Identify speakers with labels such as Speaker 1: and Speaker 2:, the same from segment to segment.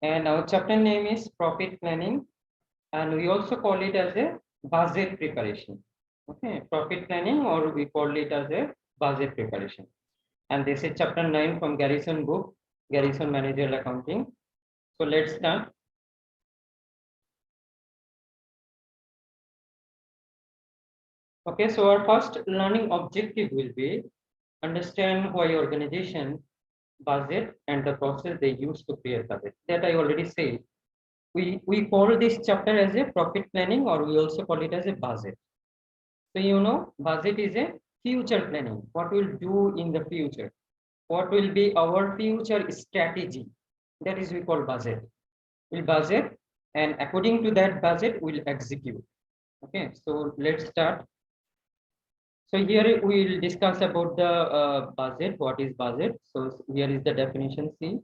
Speaker 1: And our chapter name is profit planning, and we also call it as a budget preparation. Okay, profit planning, or we call it as a budget preparation. And this is chapter 9 from Garrison book, Garrison Managerial Accounting. So let's start. Okay, so our first learning objective will be understand why organization budget and the process they use to create budget. That I already said. We call this chapter as a profit planning, or we also call it as a budget. So budget is a future planning. What we'll do in the future, what will be our future strategy. That is we call budget. We'll budget, and according to that budget, we'll execute. Okay, so let's start. So here we will discuss about the budget. What is budget? So here is the definition. See.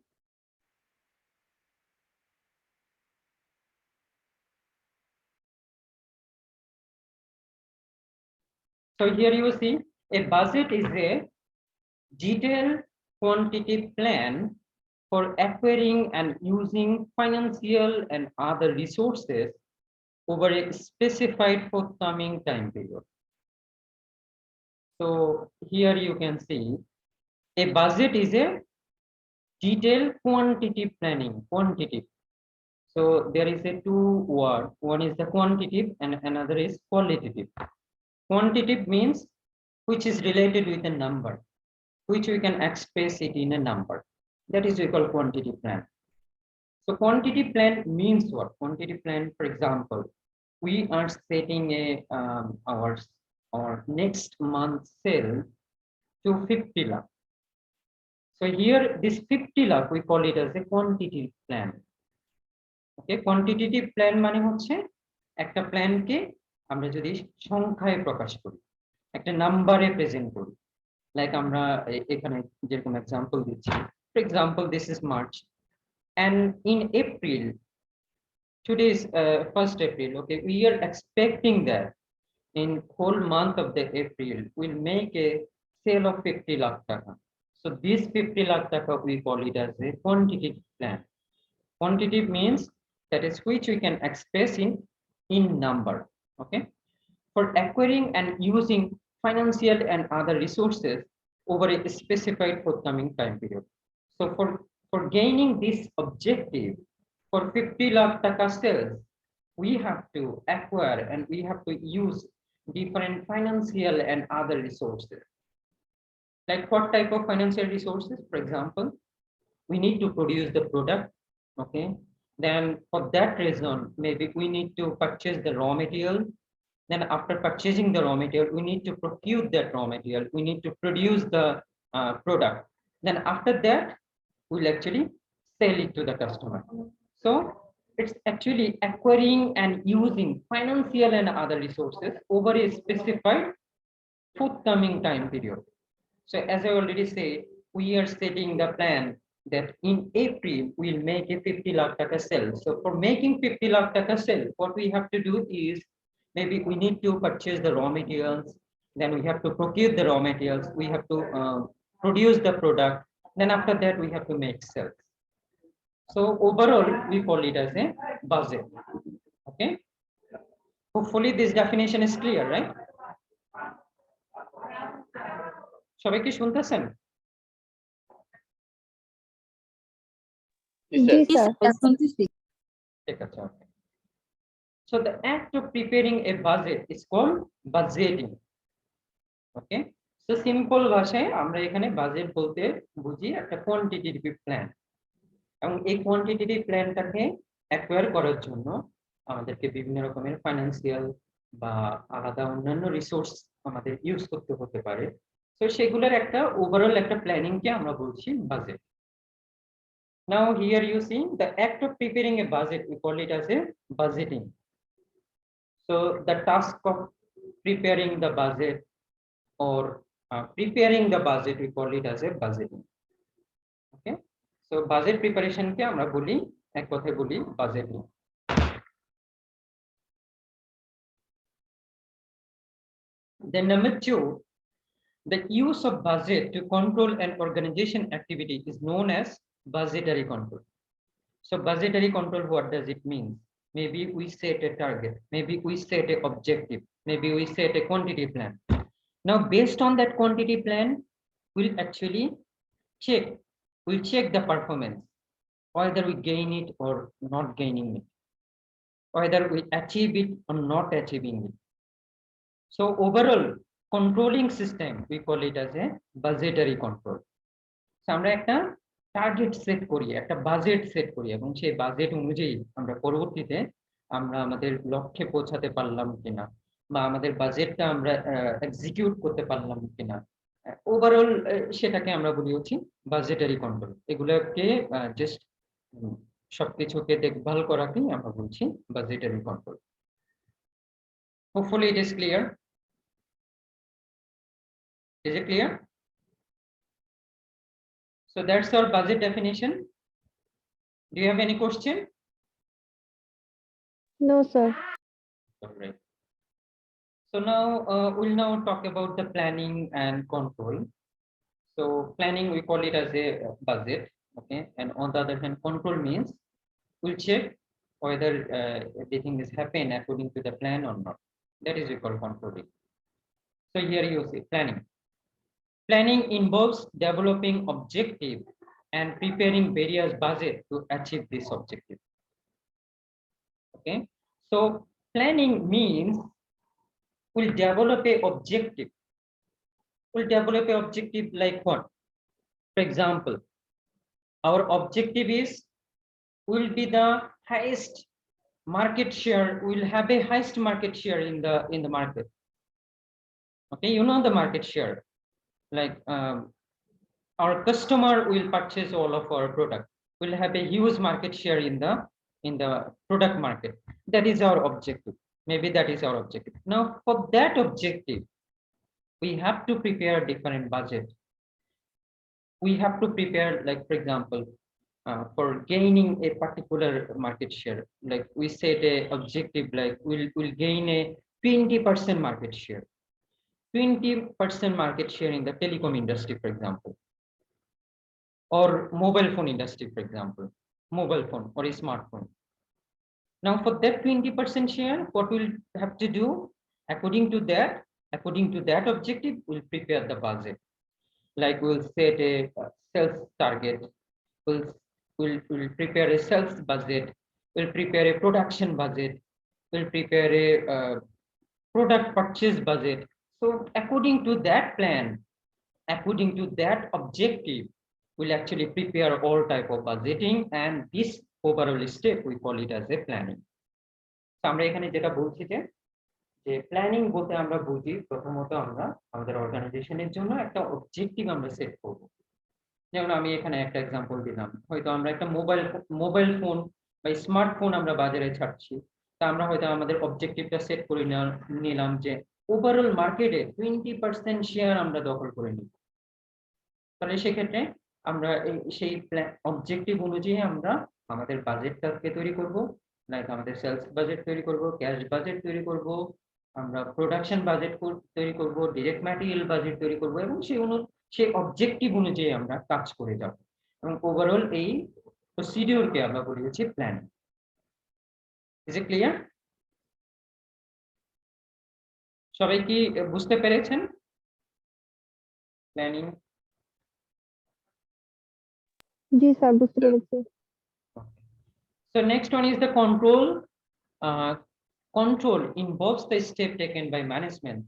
Speaker 1: So here you see a budget is a detailed quantitative plan for acquiring and using financial and other resources over a specified forthcoming time period. So here you can see a budget is a detailed quantitative planning, quantitative. So there is a two word, one is the quantitative and another is qualitative. Quantitative means which is related with a number, which we can express it in a number. That is we call quantitative plan. So quantitative plan means what? Quantitative plan, for example, we are setting a our next month sale to 50 lakh. So here this 50 lakh we call it as a quantitative plan. Okay, quantitative plan মানে হচ্ছে একটা প্ল্যানকে আমরা যদি সংখ্যায় প্রকাশ করি, একটা নাম্বারে present করি, লাইক আমরা এখানে যেরকম এক্সাম্পল দিচ্ছি, for example this is March, and in April, today is 1st April, okay, we are expecting that in whole month of the April we'll make a sale of 50 lakh taka. So this 50 lakh taka we call it as a quantitative plan. Quantitative means that is which we can express in number. Okay, for acquiring and using financial and other resources over a specified forthcoming time period. So for gaining this objective, for 50 lakh taka sales, we have to acquire and we have to use different financial and other resources. Like what type of financial resources? For example, we need to produce the product. Okay, then for that reason maybe we need to purchase the raw material. Then after purchasing the raw material, we need to procure that raw material, we need to produce the product. Then after that we'll actually sell it to the customer. So it's actually acquiring and using financial and other resources over a specified forthcoming time period. So as I already said, we are setting the plan that in April we'll make a 50 lakh taka sale. So for making 50 lakh taka sale, what we have to do is maybe we need to purchase the raw materials, then we have to procure the raw materials, we have to produce the product, then after that we have to make sales. So overall we call it as a budget. Okay, hopefully this definition is clear, right? সবাই কি শুনতেছেন?
Speaker 2: Yes, sir.
Speaker 1: ঠিক আছে, okay. So the act of preparing a budget is called budgeting. Okay, so simple ভাষায় আমরা এখানে budget বলতে বুঝি একটা কোয়ান্টিটেটিভ প্ল্যান, এবং এই কোয়ান্টিটেটিভ প্ল্যানটাকে অ্যাকোয়ার করার জন্য আমাদেরকে বিভিন্ন রকমের ফাইন্যান্সিয়াল বা আলাদা অন্যান্য রিসোর্স আমাদের ইউজ করতে হতে পারে। তো সেগুলোর একটা ওভারঅল একটা প্ল্যানিংকে আমরা বলছি budget. Now here you see the act of preparing a budget, we call it as a budgeting. So the task of preparing the budget or preparing the budget, we call it as a budgeting. Okay, so budget preparation ke amra boli ek kothay boli budgeting. Then number 2, the use of budget to control an organization activity is known as budgetary control. So budgetary control, what does it mean? Maybe we set a target, maybe we set a objective, maybe we set a quantity plan. Now, based on that quantity plan, we'll actually we'll check the performance, whether we gain it or not gaining it, whether we achieve it or not achieving it. So overall controlling system, we call it as a budgetary control. So আমরা একটা target set করি, একটা budget set করি, এবং সেই budget অনুযায়ী আমরা পরবর্তীতে আমরা আমাদের লক্ষ্যে পৌঁছাতে পারলাম কিনা, বা আমাদের বাজেটটা আমরা এক্সিকিউট করতে পারলাম কিনা, ওভারঅল সেটাকে আমরা বলি হচ্ছে বাজেটারি কন্ট্রোল। এগুলোকে জাস্ট সবকিছুকে দেখভাল করাকেই আমরা বলছি budgetary control. Hopefully it is clear. Is it clear? So that's our budget definition. Do you have any question?
Speaker 2: No, sir.
Speaker 1: All right. So now we'll now talk about the planning and control. So planning, we call it as a budget, okay? And on the other hand, control means we'll check whether everything is happening according to the plan or not. That is we call controlling. So here you see planning. Planning involves developing objective and preparing various budget to achieve this objective. Okay, so planning means we'll develop a objective. We'll develop an objective like what? For example, our objective is will be the highest market share. We'll have a highest market share in the market. Okay, you know the market share. Like our customer will purchase all of our product. We'll have a huge market share in the product market. That is our objective. Maybe that is our objective. Now, for that objective, we have to prepare different budget. We have to prepare, like for example, for gaining a particular market share. Like we set a objective, like we'll gain a 20% market share. 20% market share in the telecom industry, for example, or mobile phone industry, for example, mobile phone or a smartphone. Now for that 20% share, what we'll have to do, according to that objective, we'll prepare the budget. Like we'll set a sales target, we'll prepare a sales budget, we'll prepare a production budget, we'll prepare a product purchase budget. So according to that plan, according to that objective, we'll actually prepare all type of budgeting, and this overall step we call it as a planning. So আমরা এখানে যেটা বলছি যে planning বলতে আমরা বুঝি প্রথমত আমরা আমাদের অর্গানাইজেশনের জন্য একটা অবজেক্টিভ আমরা সেট করব। যেমন আমি এখানে একটা एग्जांपल দিলাম, হয়তো আমরা একটা মোবাইল ফোন বা স্মার্টফোন আমরা বাজারে ছাড়ছি, তা আমরা হয়তো আমাদের অবজেক্টিভটা সেট করে নিলাম যে ওভারঅল মার্কেটে 20% শেয়ার আমরা দখল করে নিব। তাহলে সেক্ষেত্রে আমরা সেই অবজেক্টিভ অনুযায়ী আমরা আমাদের বাজেটটাকে তৈরি করব। লাইক আমাদের সেলস বাজেট তৈরি করব, ক্যাশ বাজেট তৈরি করব, আমরা প্রোডাকশন বাজেট তৈরি করব, ডাইরেক্ট ম্যাটেরিয়াল বাজেট তৈরি করব, এবং সেই অবজেক্টিভ অনুযায়ী আমরা কাজ করে যাব। এবং ওভারঅল এই প্রসিডিউরকে আমরা বলি হচ্ছে প্ল্যানিং। Is it clear? সবাই কি বুঝতে পেরেছেন প্ল্যানিং?
Speaker 2: জি স্যার, বুঝতে পেরেছি।
Speaker 1: So next one is the control. Control involves the step taken by management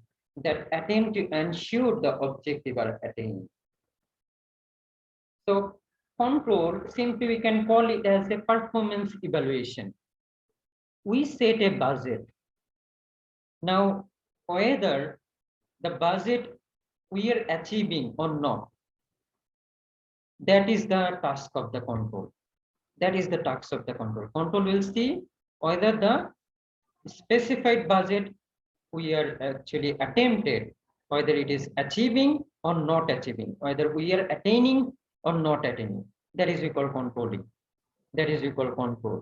Speaker 1: that attempt to ensure the objective are attained. So control, simply we can call it as a performance evaluation. We set a budget. Now whether the budget we are achieving or not, that is the task of the control. That is the task of the control. Control will see whether the specified budget we are actually attempted, whether it is achieving or not achieving, whether we are attaining or not attaining. That is we call controlling. That is we call control.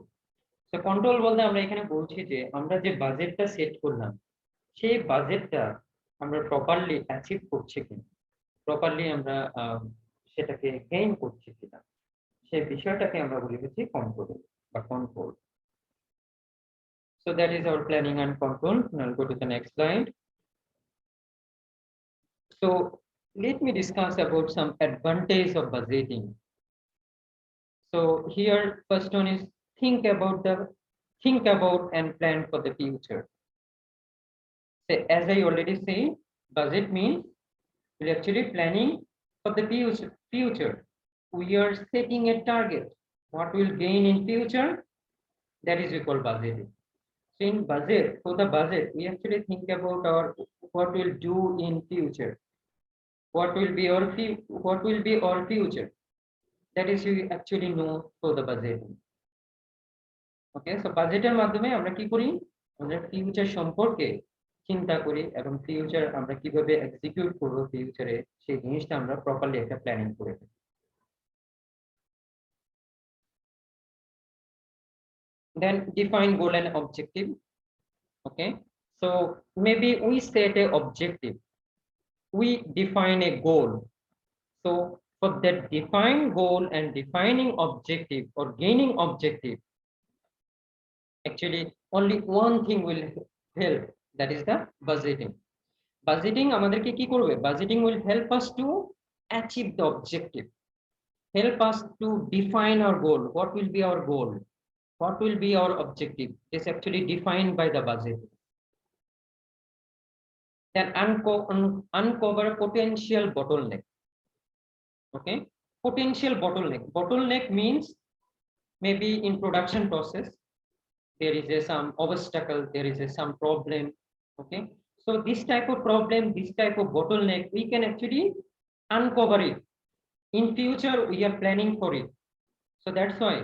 Speaker 1: So control বলতে আমরা এখানে বলছি যে আমরা যে বাজেটটা set করলাম, সেই বাজেটটা আমরা প্রপারলি অ্যাচিভ করছি কিনা, প্রপারলি আমরা সেটাকে গেইন করছি কিনা, সেই বিষয়টাকে আমরা বলি হচ্ছে কন্ট্রোল বা control. So that is our planning and control. Now go to the next slide. So let me discuss about some advantage of budgeting. So here first one is think about and plan for the future. So as I already say, budget means we're actually planning for the future. We are setting a target. What we'll gain in future, that is we call budgeting. So in budget, for the budget, we actually think about what we'll do in future. What will be our future? That is we actually know for the budgeting. Okay, so বাজেটের মাধ্যমে আমরা কি করি, আমরা future সম্পর্কে চিন্তা করি এবং ফিউচার আমরা কিভাবে এক্সিকিউট করব ফিউচারে সেই জিনিসটা আমরা প্রপারলি একটা প্ল্যানিং করে থাকি। Then define goal and objective. Okay, so maybe we set a objective, we define a goal. So for that defined goal and defining objective or gaining objective, actually only one thing will help, that is the budgeting. Budgeting আমাদেরকে কি করবে, budgeting will help us to achieve the objective, help us to define our goal. What will be our goal, what will be our objective is actually defined by the budget. Then uncover potential bottleneck. Okay, potential bottleneck means maybe in production process there is some obstacle, there is some problem. Okay, so this type of problem, this type of bottleneck, we can actually uncover it. In future we are planning for it, so that's why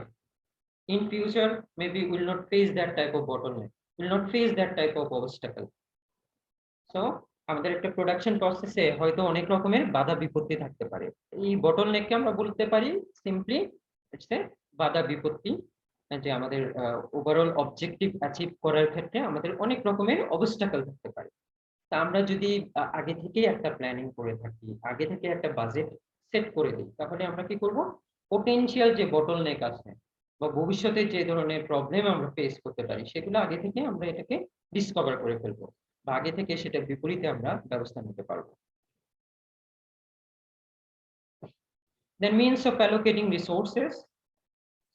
Speaker 1: in future maybe we will not face that type of bottleneck, will not face that type of obstacle. So আমাদের একটা production প্রসেসে হয়তো অনেক রকমের বাধা বিপত্তি থাকতে পারে, এই বটলনেককে আমরা বলতে পারি সিম্পলি ইটস এ বাধা বিপত্তি, যে আমাদের ওভারঅল অবজেক্টিভ অ্যাচিভ করার ক্ষেত্রে আমাদের অনেক রকমের অবস্টাকল থাকতে পারে। তা আমরা যদি আগে থেকেই একটা প্ল্যানিং করে থাকি, আগে থেকে একটা বাজেট সেট করে দিই, তাহলে আমরা কি করব, পোটেনশিয়াল যে বটলনেক আছে বা ভবিষ্যতে যে ধরনের প্রবলেম আমরা ফেস করতে পারি সেগুলো আগে থেকে আমরা এটাকে ডিসকভার করে ফেলবো বা আগে থেকে সেটা বিপরীতে আমরা ব্যবস্থা নিতে পারবো। Then means of allocating resources.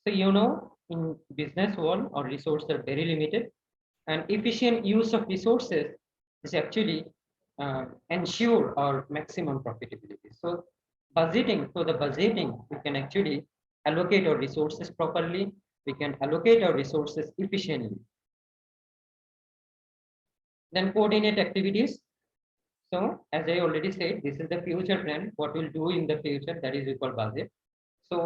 Speaker 1: So you know, in business world our resources are very limited, and efficient use of resources is actually ensure our maximum profitability. So budgeting, for the budgeting we can actually allocate our resources properly, we can allocate our resources efficiently. Then coordinate activities. So as I already said, this is the future plan, what we'll do in the future, that is equal budget. So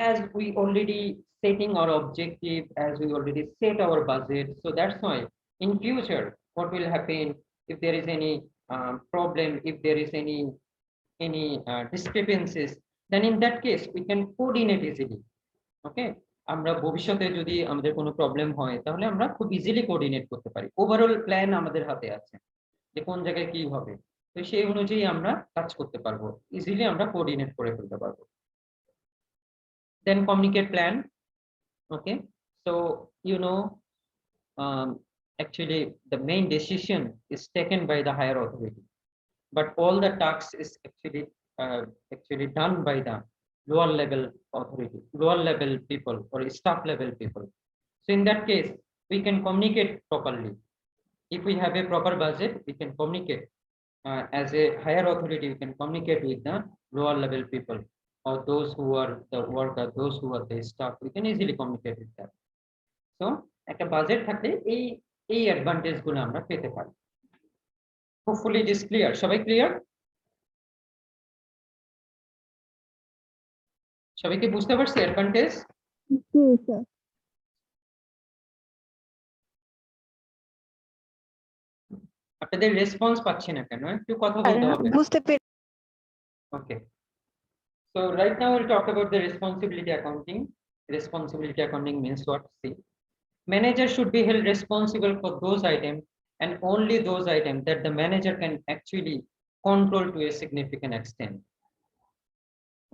Speaker 1: as we already setting our objective, as we already set our budget, so that's why in future what will happen if there is any problem, if there is any discrepancies, then in that case we can coordinate easily. Okay, আমরা ভবিষ্যতে যদি আমাদের কোনো problem হয় তাহলে আমরা খুব easily coordinate করতে পারি, ওভারঅল প্ল্যান আমাদের হাতে আছে যে কোন জায়গায় কি হবে, তো সেই অনুযায়ী আমরা কাজ করতে পারবো, ইজিলি আমরা কোঅর্ডিনেট করে ফেলতে পারবো। Then communicate plan. Okay, so you know, actually the main decision is taken by the higher authority, but all the tasks is actually done by the lower level authority, lower level people or staff level people. So in that case we can communicate properly. If we have a proper budget, we can communicate as a higher authority, we can communicate with the lower level people or those who are the worker, those who are the staff, we can easily communicate with them. So একটা budget থাকলে এই advantage গুলো আমরা পেতে পারি। Hopefully it is clear. সবাই clear? সবাই কি বুঝতে পারছে অ্যাডভান্টেজ?
Speaker 2: জি স্যার।
Speaker 1: আপনাদের রেসপন্স পাচ্ছি না কেন, একটু কথা বলতে হবে।
Speaker 2: বুঝতে পেরে।
Speaker 1: Okay, so right now we'll talk about the responsibility accounting. Responsibility accounting means what? See, manager should be held responsible for those items and only those items that the manager can actually control to a significant extent.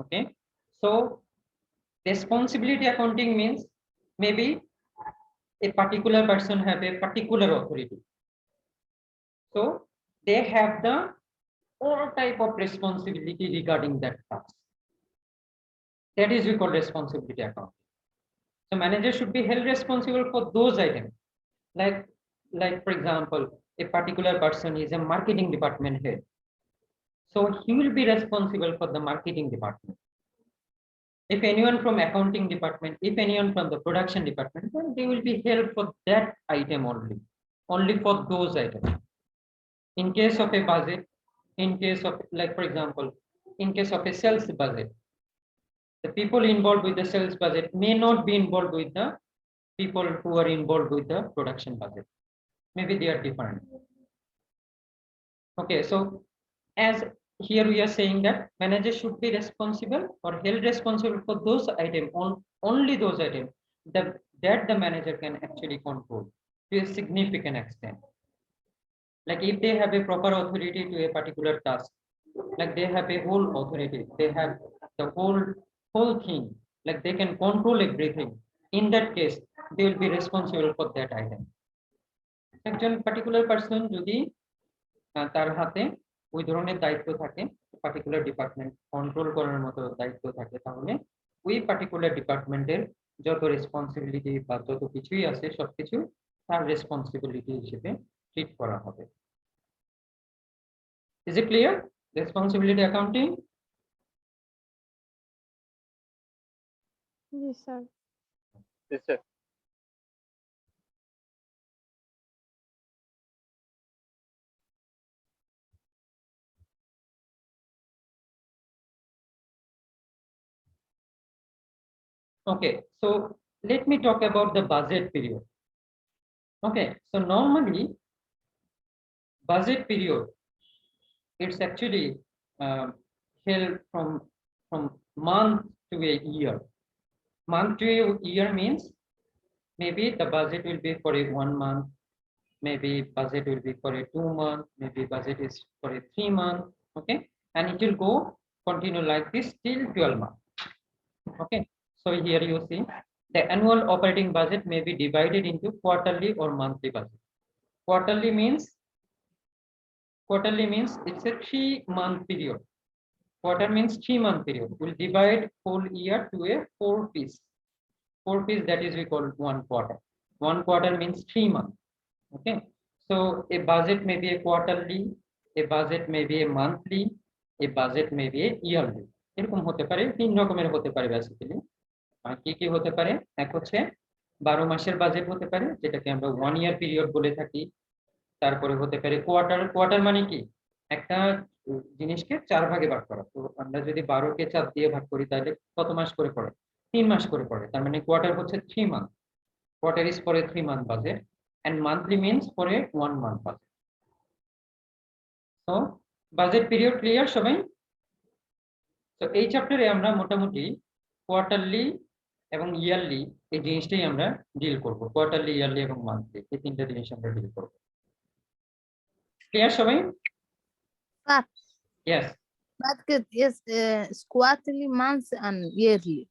Speaker 1: Okay, so Responsibility accounting means maybe a particular person have a particular authority. So they have the all type of responsibility regarding that task. That is we call responsibility accounting. So manager should be held responsible for those items. Like for example, a particular person is a marketing department head. So he will be responsible for the marketing department. If anyone from accounting department, if anyone from the production department, then they will be held for that item only for those items. In case of a budget, in case of, like for example, in case of a sales budget, the people involved with the sales budget may not be involved with the people who are involved with the production budget. Maybe they are different. Okay, so as here we are saying that manager should be responsible or held responsible for those items, only those items that the manager can actually control to a significant extent. Like if they have a proper authority to a particular task, like they have a whole authority, they have the whole thing, like they can control everything. In that case, they will be responsible for that item. একজন particular person যদি তার হাতে ওই ধরনের দায়িত্ব থাকে, particular department control করার মতো দায়িত্ব থাকে, তাহলে ওই পার্টিকুলার ডিপার্টমেন্টের যত রেসপন্সিবিলিটি বা যত কিছুই আছে সবকিছু তার রেসপন্সিবিলিটি হিসেবে ট্রিট করা হবে। Is it clear? Responsibility accounting?
Speaker 2: Yes, sir.
Speaker 3: Yes, sir.
Speaker 1: Okay, so let me talk about the budget period. Okay, so normally budget period, it's actually held from month to a year. Month to a year means maybe the budget will be for a 1 month, maybe budget will be for a 2 month, maybe budget is for a 3 month. Okay, and it will go continue like this till 12 months. Okay, so here you see the annual operating budget may be divided into quarterly or monthly budget. Quarterly means it's a 3-month period. Quarter means 3-month period. We'll divide whole year to a 4 piece. 4 piece, that is we call 1 quarter. 1 quarter means 3 months. Okay, so a budget may be a quarterly, a budget may be a monthly, a budget may be a yearly. এরকম হতে পারে, 3 রকমের হতে পারে basically. আর কি কি হতে পারে? এক হচ্ছে 12 মাসের বাজেট হতে পারে, যেটাকে আমরা 1 ইয়ার পিরিয়ড বলে থাকি। তারপরে হতে পারে কোয়ার্টার মানে কি? একটা জিনিসকে 4 ভাগে ভাগ করা। তো আমরা যদি 12 কে 4 দিয়ে ভাগ করি তাহলে কত মাস করে পড়ে? 3 মাস করে পড়ে। তার মানে কোয়ার্টার হচ্ছে 3 month. Quarter is for a 3 month budget and monthly means for a 1 month budget. So budget period clear সবাই? তো এই চ্যাপ্টারে আমরা মোটামুটি কোয়ার্টারলি এবং ইয়ারলি এই জিনিসটাই আমরা ডিল করব। কোয়ার্টারলি, ইয়ারলি এবং মান্থলি এই তিনটা জিনিস আমরা ডিল করব। ক্লিয়ার সবাই?
Speaker 4: Sir,
Speaker 1: Yes.
Speaker 4: but yes, it's quarterly, month, and yearly.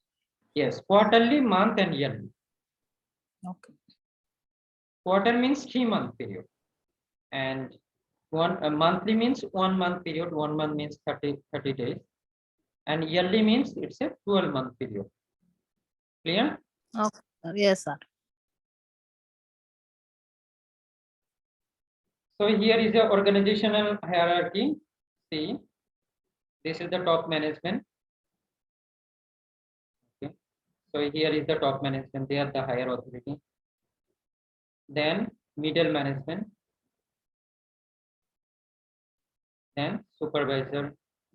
Speaker 1: Yes, quarterly, month and yearly.
Speaker 4: Okay.
Speaker 1: Quarter means 3-month period, and monthly means 1 month period. 1 month means 30 days, and yearly means it's a 12-month period. Clear?
Speaker 4: Okay. Yes, sir.
Speaker 1: So here is the organizational hierarchy. See, this is the top management. Okay, so here is the top management. They are the higher authority. Then middle management, then supervisor,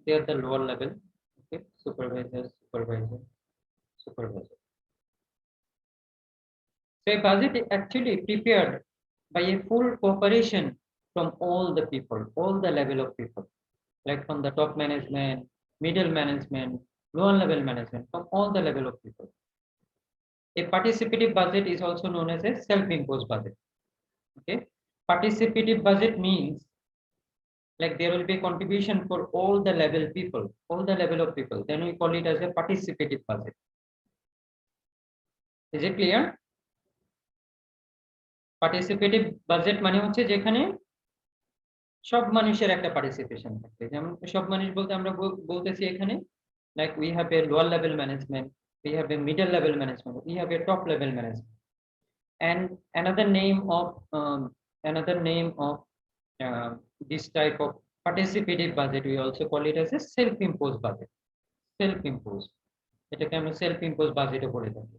Speaker 1: they are the lower level. Okay, supervisor. So a budget is actually prepared by a full cooperation from all the people, all the level of people, like from the top management, middle management, lower level management, from all the level of people. A participative budget is also known as a self-imposed budget. Okay, participative budget means like there will be contribution for all the level of people, then we call it as a participative budget. Is it clear? Participative budget মানে হচ্ছে যেখানে সব মানুষের একটা participation থাকবে। যেমন সব মানুষ বলতে আমরা বলতেছি এখানে like we have a lower level management, we have a middle level management, we have a top level management. And another name of this type of participative budget, we also call it as a self-imposed budget. Self-imposed, এটাকে আমরা self impose বাজেটও বলে থাকি।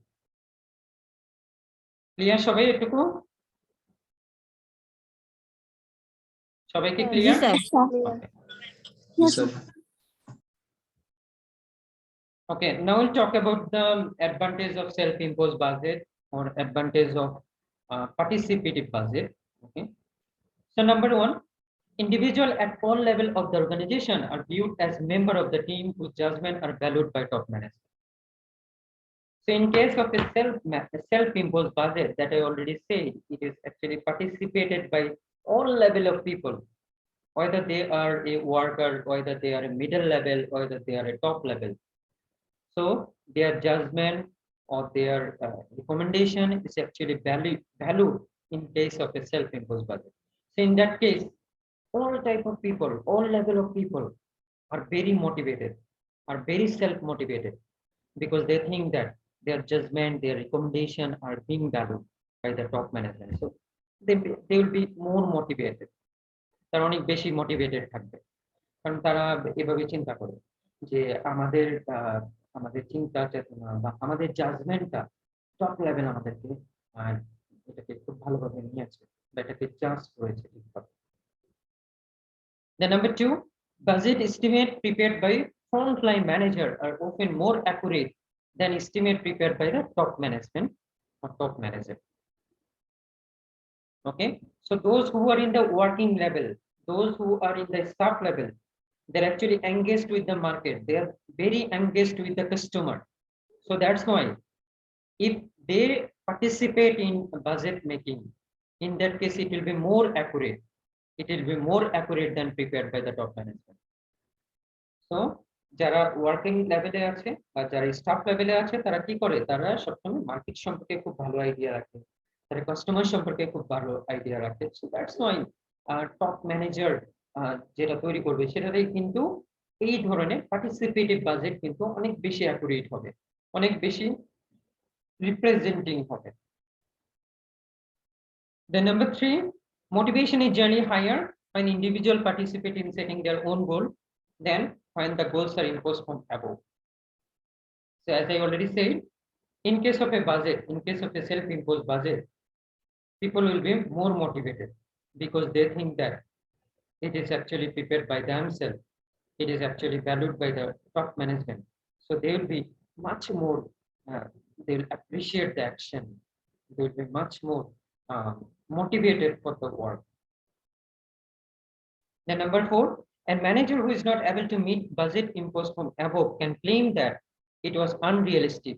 Speaker 1: Clear সবাই? এটুকু সবাইকে
Speaker 2: জি,
Speaker 1: clear?
Speaker 2: Sir.
Speaker 1: Okay, now we'll talk about the advantage of self-imposed budget or advantage of participative budget. Okay, so number one, individual at all level of the organization are viewed as member of the team whose judgment are valued by top management. So in case of a self-imposed budget that I already said, it is actually participated by all level of people, whether they are a worker, whether they are a middle level, whether they are a top level. So their judgment or their recommendation is actually valued in case of a self-imposed budget. So in that case, all type of people, all level of people are very motivated, are very self-motivated, because they think that their judgment, their recommendation are being valued by the top management. So they will be more motivated. তারা অনেক বেশি motivated থাকবে, কারণ তারা এভাবে চিন্তা করে যে আমাদের আমাদের চিন্তা চেতনা বা আমাদের জাজমেন্টটা টপ লেভেল আমাদেরকে এটাকে খুব ভালোভাবে নিয়েছে বা এটাকে জাজ করেছে ঠিকভাবে। The number two, budget estimate prepared by frontline manager are often more accurate than estimate prepared by the top management or top manager. Okay, so those who are in the working level, those who are in the staff level, they're actually engaged with the market, they are very engaged with the customer. So that's why if they participate in budget making, in that case it will be more accurate, it will be more accurate than prepared by the top management. So যারা working লেভেলে আছে বা যারা staff লেভেলে আছে তারা কি করে, তারা সবসময় মার্কেট সম্পর্কে খুব ভালো আইডিয়া রাখে, তারা কাস্টমার সম্পর্কে খুব ভালো আইডিয়া রাখে। So that's why top manager যেটা তৈরি করবে সেটাতেই কিন্তু এই ধরনের পার্টিসিপেটিভ বাজেট কিন্তু অনেক বেশি অ্যাকুরেট হবে, অনেক বেশি রিপ্রেজেন্টিং হবে। The number three, motivation is generally higher when individual participate in setting their own goal than when the goals are imposed from above. So as I already said, in case of a budget, in case of a self-imposed budget, people will be more motivated because they think that it is actually prepared by themselves, it is actually valued by the top management. So they will be much more, they will appreciate the action, they will be much more motivated for the work. The number four, a manager who is not able to meet budget imposed from above can claim that it was unrealistic.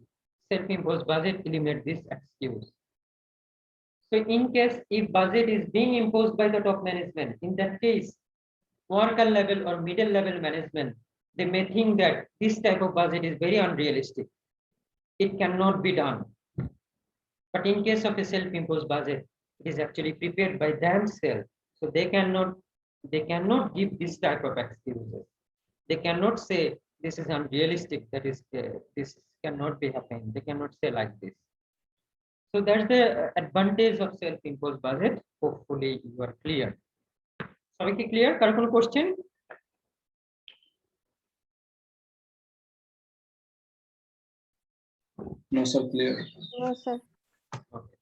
Speaker 1: Self-imposed budget eliminates this excuse. So in case if budget is being imposed by the top management, in that case, worker level or middle level management, they may think that this type of budget is very unrealistic. It cannot be done. But in case of a self-imposed budget, it is actually prepared by themselves. So they cannot give this type of excuses. They cannot say this is unrealistic, that is this cannot be happening. They cannot say like this. So that's the advantage of self-imposed budget. Hopefully you are clear. Sorry, clear? Karu kono question?
Speaker 5: No, sir, clear.
Speaker 2: No, sir.
Speaker 1: Okay.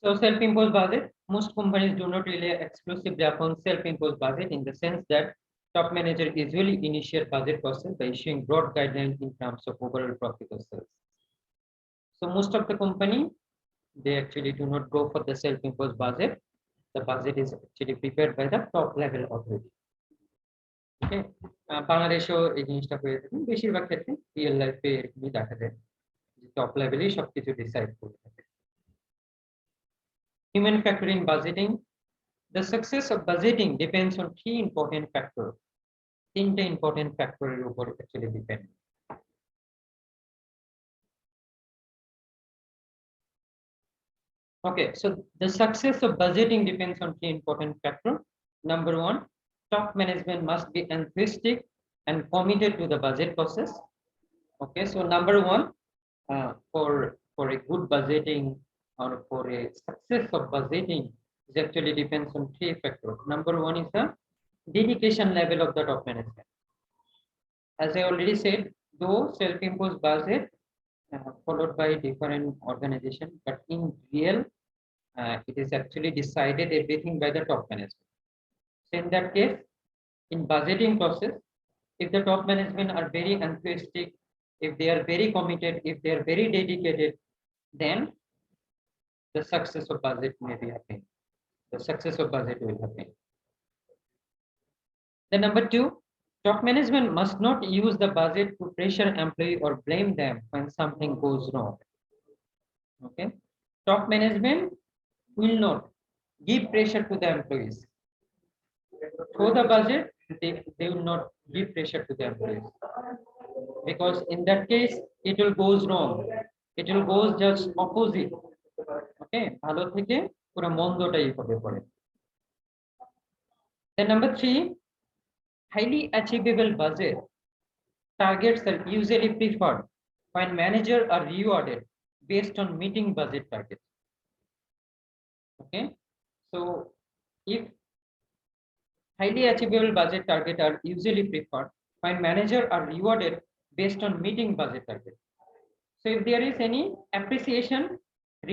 Speaker 1: So self-imposed budget, most companies do not rely exclusively upon self-imposed budget in the sense that top manager usually initiate budget process by issuing broad guidelines in terms of overall profit or sales. So most of the company, they actually do not go for the self-imposed budget. The budget is actually prepared by the top level authority. Okay, বাংলাদেশেও এই জিনিসটা হয়ে থাকে বেশিরভাগ ক্ষেত্রে, real লাইফে এরকমই দেখা যায় যে টপ লেভেলেই সবকিছু ডিসাইড করে থাকে। Human factor in budgeting. The success of budgeting depends on three important factors. তিনটে important factor এর উপর actually depend. Okay, so the success of budgeting depends on three important factors. Number one, top management must be enthusiastic and committed to the budget process. Okay, so number one, for a good budgeting or for a success of budgeting, it actually depends on three factors. Number one is the dedication level of the top management. As I already said, though self-imposed budget followed by different organization, but in real, it is actually decided everything by the top management. So in that case, in budgeting process, if the top management are very enthusiastic, if they are very committed, if they are very dedicated, then the success of budget may be happening. The success of budget will happen. The number two, top management must not use the budget to pressure employee or blame them when something goes wrong. Okay, top management will not give pressure to the employees. Through the budget, they will not give pressure to the employees, because in that case it will goes wrong, it will goes just opposite. Okay, ভালো থেকে পুরো মন্দটাই হবে পরে। Then number three, highly achievable budget targets are usually preferred when managers are rewarded based on meeting budget targets. Okay, so if highly achievable budget targets are usually preferred when managers are rewarded based on meeting budget targets. So if there is any appreciation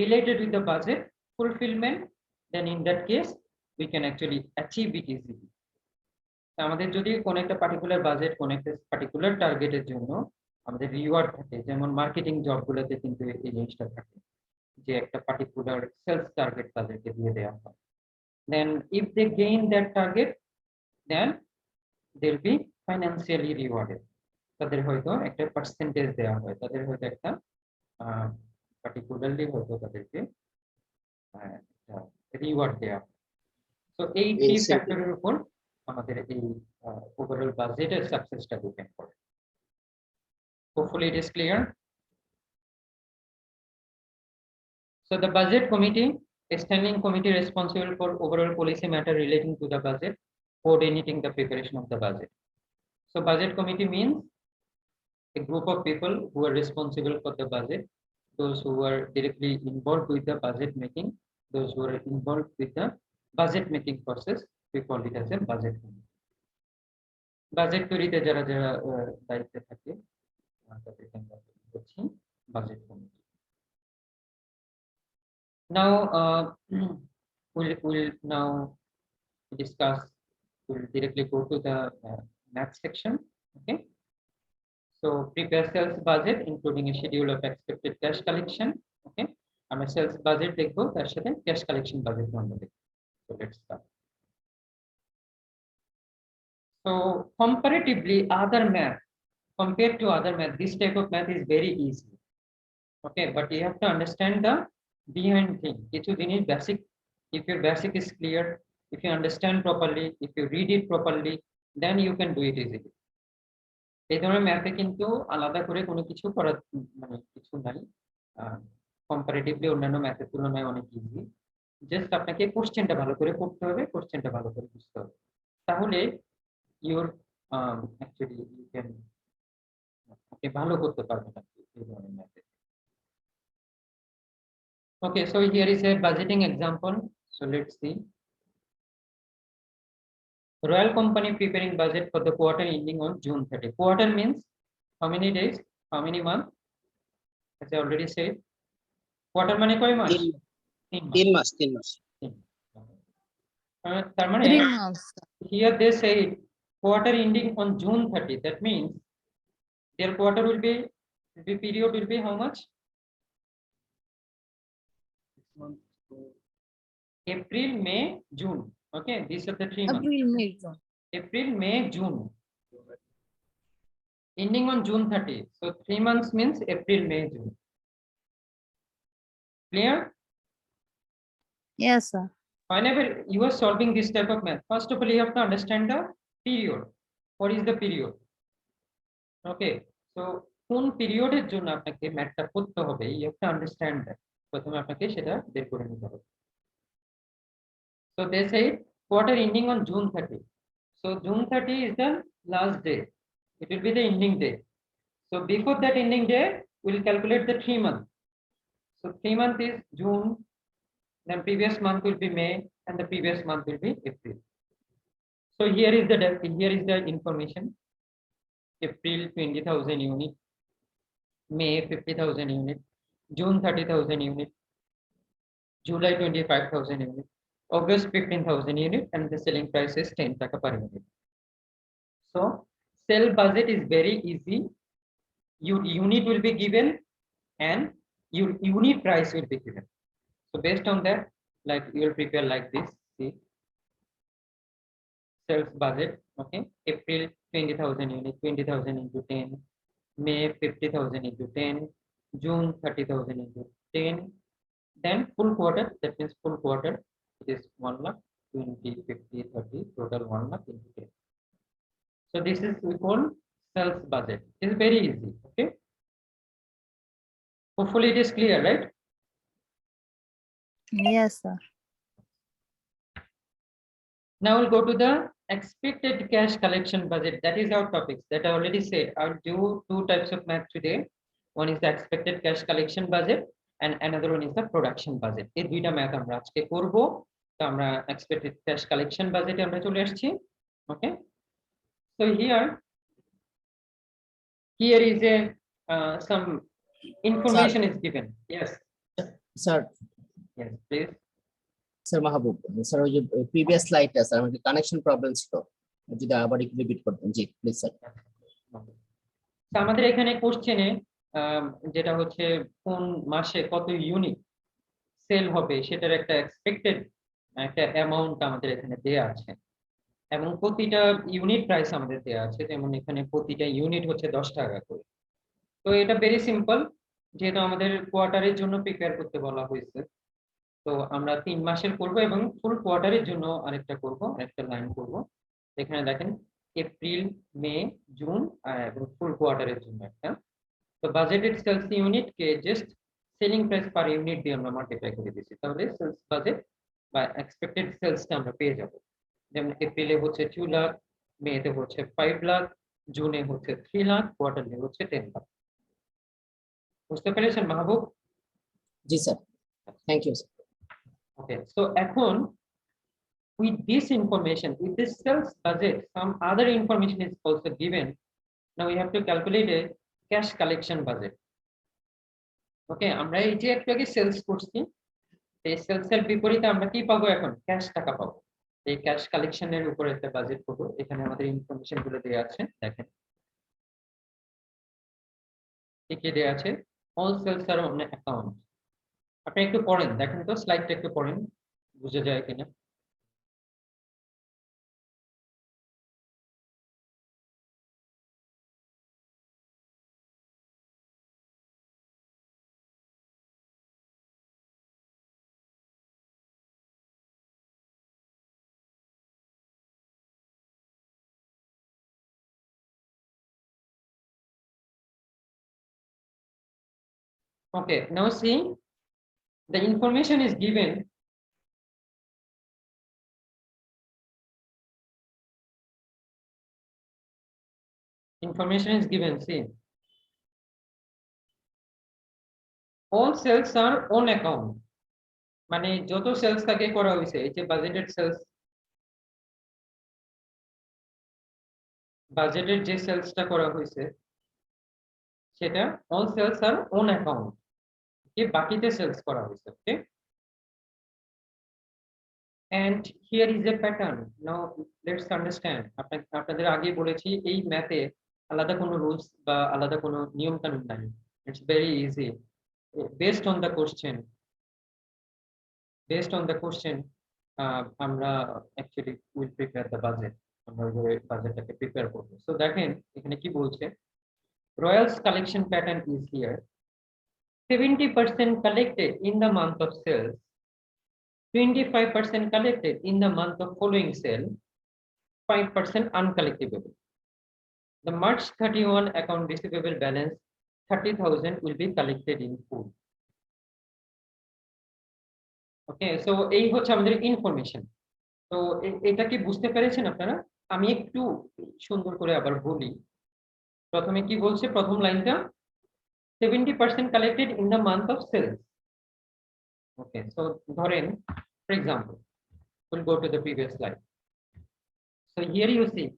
Speaker 1: related with the budget fulfillment, then in that case we can actually achieve it easily. আমাদের যদি কোন একটা particular budget কোন একটা particular টার্গেটের জন্য আমাদের reward থাকে, যেমন মার্কেটিং জবগুলোতে কিন্তু এই জিনিসটা থাকে যে একটা পার্টিকুলার সেলস টার্গেট তাদেরকে দিয়ে দেওয়া হয়। Then if they gain that target, then they'll be financially rewarded. তাদের হয়তো একটা পার্সেন্টেজ দেওয়া হয়, তাদের হয়তো একটা পার্টিকুলারলি হয়তো তাদেরকে রিওয়ার্ড দেওয়া হয়। তো এই থ্রি ফ্যাক্টরের উপর আমাদের এই ওভারঅল বাজেটের সাকসেসটা ডিপেন্ড করে। Hopefully it is clear. So the budget committee, a standing committee responsible for overall policy matter relating to the budget, coordinating the preparation of the budget. So budget committee means a group of people who are responsible for the budget, those who are directly involved with the budget making, those who are involved with the budget making process, we call it as a budget committee. Budget তৈরিতে যারা যারা দায়িত্বে থাকে তাদেরকে আমরা বলছি budget committee. Now we'll now discuss, we'll directly go to the math section. Okay, so prepare sales budget including a schedule of expected cash collection. Okay, আমরা sales budget দেখবো, তার সাথে cash collection budget আমরা দেখবো. So let's start. So comparatively other math, compared to other math, this type of math is very easy. Okay, but you have to understand the behind thing. কিছু জিনিস basic, if your basic is clear, if you understand properly, if you read it properly, then you can do it easily. এই ধরনের ম্যাথে কিন্তু আলাদা করে কোনো কিছু করার মানে কিছু নাই, কম্পারেটিভলি অন্যান্য ম্যাথের তুলনায় অনেক ইজি। জাস্ট আপনাকে কোশ্চেনটা ভালো করে পড়তে হবে, কোশ্চেনটা ভালো করে বুঝতে হবে, তাহলে ইউর অ্যাকচুয়ালি ইউ ক্যান আপনি ভালো করতে পারবেন এই ধরনের ম্যাথে। Okay, so here is a budgeting example. So let's see. Royal Company preparing budget for the quarter ending on June 30. Quarter means how many days, how many months? As I already said, quarter মানে কয় মাস?
Speaker 5: 3 মাস।
Speaker 1: তার মানে
Speaker 4: 3 months.
Speaker 1: here they say quarter ending on June 30. That means their quarter will be, the period will be how much? April, May, June. Okay, these are the 3 months.
Speaker 4: April, May, June.
Speaker 1: April, May, June. Ending on June 30. So 3 months means April, May, June. Clear?
Speaker 4: Yes, sir.
Speaker 1: Whenever you are solving this type of math, first of all, you have to understand the period. What is the period? Okay, so কোন পিরিয়ডের জন্য আপনাকে ম্যাথটা করতে হবে, you have to understand that. প্রথমে আপনাকে সেটা বের করে নিতে হবে। So they say quarter ending on June 30. So June 30 is the last day. It will be the ending day. So before that ending day, we'll calculate the 3 months. So 3 months is June, then previous month will be May, and the previous month will be April. So here is the information. April 20,000 unit, May 50,000 unit, June 30,000 unit, July 25,000 unit, August 15,000 unit, and the selling price is 10 taka per unit. So sell budget is very easy. Your unit will be given and your unit price will be given. So based on that, like you will prepare like this. See, sales budget. Okay, April 20,000 unit, 20,000 into 10, May 50,000 into 10, June 30,000 into 10. Then full quarter, that means full quarter, it is 1 lakh, 20, 50, 30, total 1 lakh into 10. So this is we call sales budget. It is very easy. Okay. Hopefully it is clear, right?
Speaker 4: Yes, sir.
Speaker 1: Now we'll go to the expected cash collection budget. That is our topics that I already said. I'll do 2 types of math today. One is the expected cash collection budget and another one is the production budget. এই দুইটা math আমরা আজকে করব। তো আমরা expected cash collection budget আমরা চলে আসছি। Okay. So here is a some information is given. Yes.
Speaker 5: Sir
Speaker 1: Yes, please.
Speaker 5: Sir Mahbub sir ওই যে প্রিভিয়াস স্লাইডটা স্যার আমাদের কানেকশন প্রবলেম ছিল, যদি আবার একটু রিপিট করতেন। জি প্লিজ স্যার।
Speaker 1: তো আমাদের এখানে কোশ্চেনে যেটা হচ্ছে কোন মাসে কত ইউনিট সেল হবে সেটার একটা এক্সপেক্টেড একটা অ্যামাউন্ট আমাদের এখানে দেয়া আছে এবং প্রতিটা ইউনিট প্রাইস আমাদের দেয়া আছে। যেমন এখানে প্রতিটা ইউনিট হচ্ছে 10 টাকা করে। তো এটা ভেরি সিম্পল, যেহেতু আমাদের কোয়ার্টারের জন্য প্রিপেয়ার করতে বলা হয়েছে, তো আমরা 3 মাসের করব এবং ফুল কোয়ার্টারের জন্য আরেকটা করব, আরেকটা লাইন করব। এখানে দেখেন এপ্রিল, মে, জুন এবং ফুল কোয়ার্টারের জন্য একটা। তো বাজেটেড সেলস ইউনিট কে just selling price per unit দিয়ে আমরা মাল্টিপ্লাই করে দিয়েছি, তাহলে সেলস বাজেট বা এক্সপেক্টেড সেলসটা আমরা পেয়ে যাব। যেমন এপ্রিলে হচ্ছে 2 লাখ, মেতে হচ্ছে 5 লাখ, জুনে হচ্ছে 3 লাখ, কোয়ার্টারলি হচ্ছে 10 লাখ। বুঝতে পেরেছেন মাহবুব?
Speaker 5: জি sir, thank you sir.
Speaker 1: Okay, so এখন with this information, with this sales budget, some other information is also given. Now we have to calculate a cash collection budget. Okay, আমরা এই যে একটু আগে সেলস করছি, এই সেলসের বিপরীতে আমরা কি পাবো? এখন ক্যাশ টাকা পাবো। এই ক্যাশ কালেকশনের উপরে একটা বাজেট করবো। এখানে আমাদের ইনফরমেশন গুলো দেওয়া আছে, দেখেন কি কি দেওয়া আছে। All sales are on account. আপনি একটু পড়েন, দেখেন তো স্লাইডটা একটু পড়েন, বুঝে যায় কিনা। Okay, now see, the information is given. Information is given, see. All sales are on account. মানে যত সেলস তাকে করা হয়েছে, এই যে বাজেটেড সেলস, বাজেটের যে সেলসটা করা হয়েছে সেটা all sales are on account, কি বাকিতে সেলস করা হয়েছে। ওকে, and here is a pattern. Now let's understand. আপনাদের আগে বলেছি এই ম্যাথে আলাদা কোনো রুলস বা আলাদা কোনো নিয়ম কানুন নাই। It's very easy based on the question. Based on the question, আমরা actually will prepare the budget. আমরা ওই বাজেটটাকে প্রিপেয়ার করব। সো দেখেন এখানে কি বলছে, Royal's collection pattern is here. 70% collected in the month of sales, 25% collected in the month of following sale, 5% uncollectible. The March 31 account receivable balance 30,000 will be collected in full. Okay, so এই হচ্ছে আমাদের information. তো এটা কি বুঝতে পেরেছেন আপনারা? আমি একটু সুন্দর করে আবার বলি। প্রথমে কি বলছে, প্রথম লাইনটা 70% collected in the month of sales. Okay, so ধরেন, for example, we'll go to the previous slide. So here you see,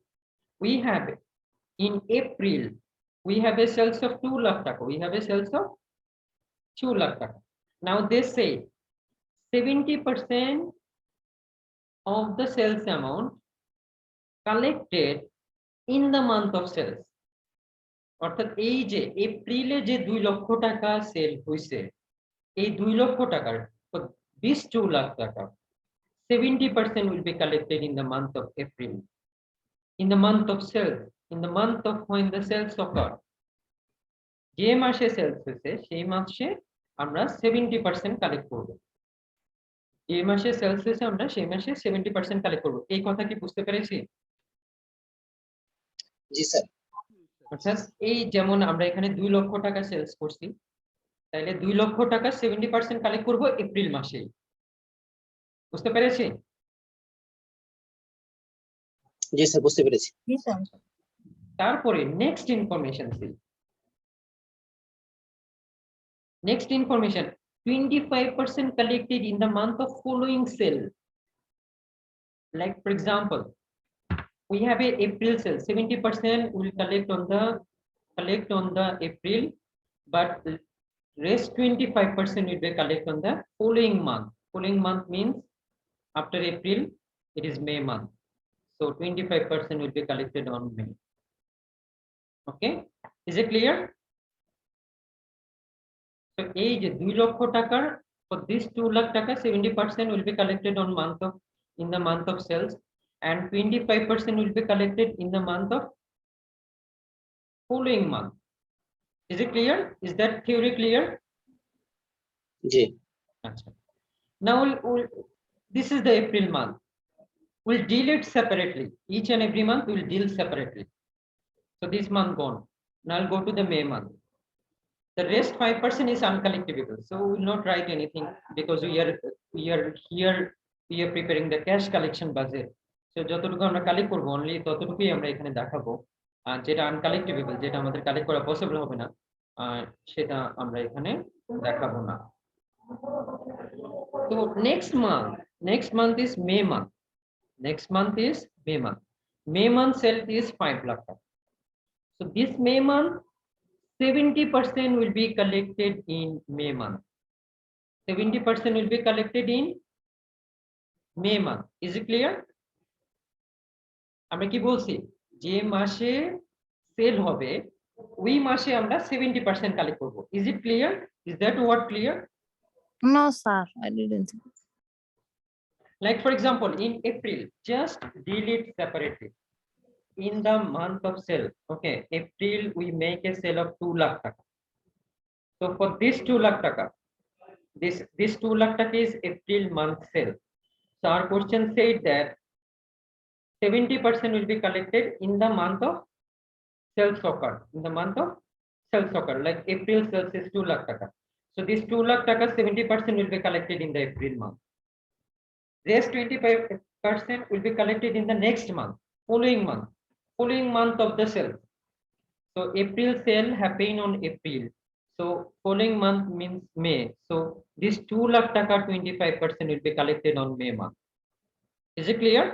Speaker 1: we have in April, we have a sales of 2 lakh taka. We have a sales of 2 lakh taka. Now they say 70% of the sales amount collected in the month of sales. অর্থাৎ এই যে এপ্রিলে যে 2 লক্ষ টাকা sell হইছে, এই 2 লক্ষ টাকার this 2 lakh taka, 70% will be collected in the month of April. In the month of sales, in the month of when the sales occur, যে মাসে সেলস হয়েছে সেই মাসে আমরা 70% কালেক্ট করব। যে মাসে সেলস হয়েছে আমরা সেই মাসে 70% কালেক্ট করব। এই কথা কি বুঝতে পেরেছি?
Speaker 5: জি স্যার।
Speaker 1: অর্থাৎ এই যেমন আমরা এখানে 2 লক্ষ টাকা সেলস করছি, তাহলে 2 লক্ষ টাকা 70% কালেক্ট করব এপ্রিল মাসে। বুঝতে পেরেছি?
Speaker 5: জি স্যার, বুঝতে পেরেছি।
Speaker 4: Yes, sir.
Speaker 1: তারপরে next information C, next information, 25% collected in the month of following sale. Like for example, we have a April sale, 70% will collect on the April, but rest 25% will be collect on the following month. Following month means after April it is May month, so 25% will be collected on May. Okay, is it clear? So এই যে 2 লক্ষ টাকার for this 2 lakh টাকা 70% will be collected on in the month of sales, and 25% will be collected in the month of following month. Is it clear? Is that theory clear?
Speaker 5: G.
Speaker 1: Achha. Now this is the April month. We'll deal it separately. Each and every month we'll deal separately. So this month gone. Now I'll go to the May month. The rest 5% is uncollectible, so we will not write anything because we are here, we are preparing the cash collection budget. So যতটুকু আমরা collect করব only ততটুকুই আমরা এখানে দেখাবো, আর যেটা uncollectable, যেটা আমাদের কালেক্ট করা পসিবল হবে না, সেটা আমরা এখানে দেখাবো না। তো next month is May month. Next month is May month. May month sale is 5 lakh. So this May month 70% will be collected in May month. 70% will be collected in May month. Is it clear? আমরা কি বলছি, যে মাসে sell হবে ওই মাসে আমরা 70% collect করব। Is it clear? Is that word clear?
Speaker 4: No, sir, I didn't.
Speaker 1: Like for example, in April, just deal it separately. In the month of sale, okay, April we make a sale of 2 lakh taka. So for this 2 lakh taka, this 2 lakh taka is April month sale. So our question said that 70% will be collected in the month of sales occur. In the month of sales occur, like April sales is 2 lakh taka. So this 2 lakh taka 70% will be collected in the April month. Rest 25% will be collected in the next month, following month of the sale. So April sale happened on April. So following month means May. So this 2 lakh taka 25% will be collected on May month. Is it clear?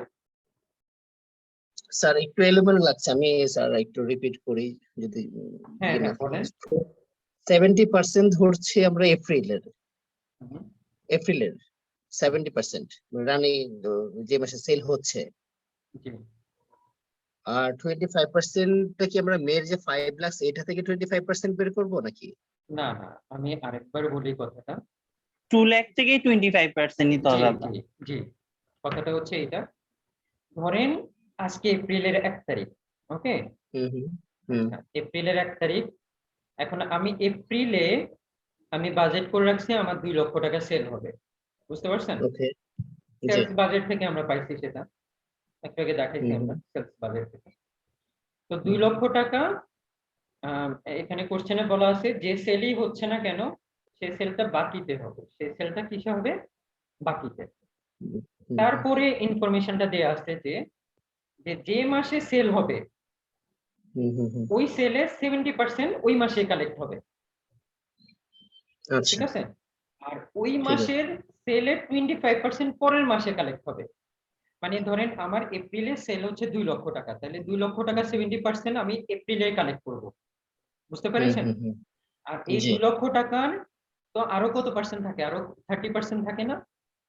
Speaker 5: Sir একটু এলোমেলো লাগছে, আমি sir একটু repeat করি যদি।
Speaker 1: হ্যাঁ, বলেন।
Speaker 5: 70% ধরছি আমরা এপ্রিলের, 70% রানি যে মাসে সেল হচ্ছে, আর 25% কি আমরা মেয়ের যে 5 লাখ এটা থেকে 25% বের করব নাকি?
Speaker 1: না, আমি আরেকবার বলি কথাটা।
Speaker 6: 2 লাখ থেকে 25% নিতে হবে আপনার।
Speaker 1: জি, কথাটা হচ্ছে এটা। ধরেন আজকে এপ্রিলের 1 তারিখ, ওকে? এপ্রিলের 1 তারিখ। এখন আমি এপ্রিলে আমি বাজেট করে রাখছি আমার 2 লক্ষ টাকা সেল হবে। বুঝতে পারছেন?
Speaker 5: ওকে,
Speaker 1: সেলস বাজেট থেকে আমরা পাইছি সেটা। একটু আগে দেখাইছি আমরা সেলস বাজেট থেকে। তো 2 লক্ষ টাকা এখানে কোশ্চেনে বলা আছে যে সেলই হচ্ছে না কেন সেই সেলটা বাকিতে হবে। সেই সেলটা কিসে হবে? বাকিতে।
Speaker 5: হুম,
Speaker 1: তারপরে ইনফরমেশনটা দেয়া আছে যে যে মাসে সেল হবে
Speaker 5: হুম, হুম, হুম।
Speaker 1: ওই সেলের 70% ওই মাসে কালেক্ট হবে,
Speaker 5: আচ্ছা,
Speaker 1: ঠিক আছে? আর ওই
Speaker 5: ঠিক আছে।
Speaker 1: মাসের সেলের 25% পরের মাসে কালেক্ট হবে। মানে ধরেন আমার এপ্রিলে সেল হচ্ছে 2 লক্ষ টাকা, তাহলে 2 লক্ষ টাকা 70% আমি এপ্রিলে কালেক্ট করব, বুঝতে
Speaker 5: হুম,
Speaker 1: পেরেছেন?
Speaker 5: হুম, হুম।
Speaker 1: আর এই
Speaker 5: জি,
Speaker 1: 2 লক্ষ টাকার তো আরো কত পার্সেন্ট থাকে, আরো 30% থাকে না?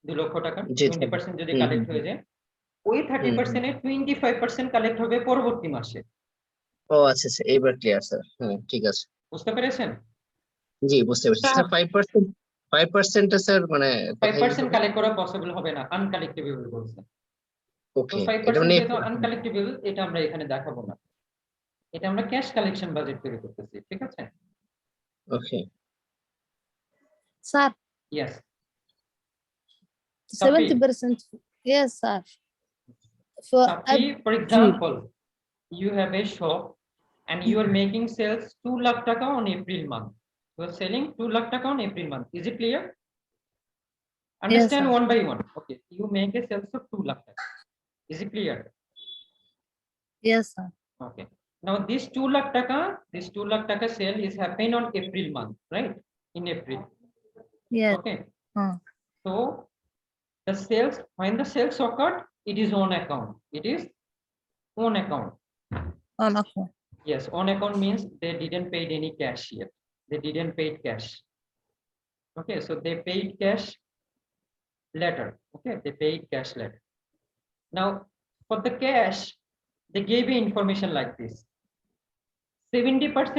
Speaker 1: 2 লক্ষ টাকা
Speaker 5: জি,
Speaker 1: 20% যদি
Speaker 5: হুম, হুম,
Speaker 1: কালেক্ট
Speaker 5: হুম,
Speaker 1: হয়ে যায়, ওই
Speaker 5: হুম,
Speaker 1: 30%
Speaker 5: হুম।
Speaker 1: এর 25% কালেক্ট হবে পরবর্তী মাসে,
Speaker 5: ও আচ্ছা, আচ্ছা, এইবার ক্লিয়ার স্যার। হ্যাঁ, ঠিক আছে।
Speaker 1: বুঝতে পেরেছেন?
Speaker 5: জি, বুঝতে পেরেছি স্যার। 5% স্যার মানে কোথায়
Speaker 1: 5%
Speaker 5: হবে?
Speaker 1: কালেক্ট করা পসিবল হবে না, আনকালেক্টেবল বলছে। তো
Speaker 5: ওকে, এটা
Speaker 1: 5%
Speaker 5: মানে
Speaker 1: যেহেতু আনকালেক্টেবল, এটা আমরা এখানে দেখাবো না, এটা আমরা ক্যাশ কালেকশন বাজেট তৈরি করতেছি, ঠিক আছে?
Speaker 5: ওকে,
Speaker 4: Sir,
Speaker 1: yes,
Speaker 4: 70%. Yes, sir. For
Speaker 1: Safi, for example, you have a shop and you are making sales 2 lakh taka on April month. You are selling 2 lakh taka on April month. Is it clear?
Speaker 4: Yes,
Speaker 1: Understand
Speaker 4: sir.
Speaker 1: one by one. Okay, you make a sales of 2 lakh taka. Is it clear?
Speaker 4: Yes, sir.
Speaker 1: Okay. Now this 2 lakh taka sale is happening on April month, right? In April.
Speaker 4: Yes.
Speaker 1: Okay.
Speaker 4: Uh,
Speaker 1: So the sales, when the sales occurred, it is on account. It is on account.
Speaker 4: on account.
Speaker 1: Yes, on account means they didn't paid any cash yet. They didn't pay cash. Okay, so they paid cash later. Okay, they paid cash later. Now, for the cash, they gave you information like this. 70%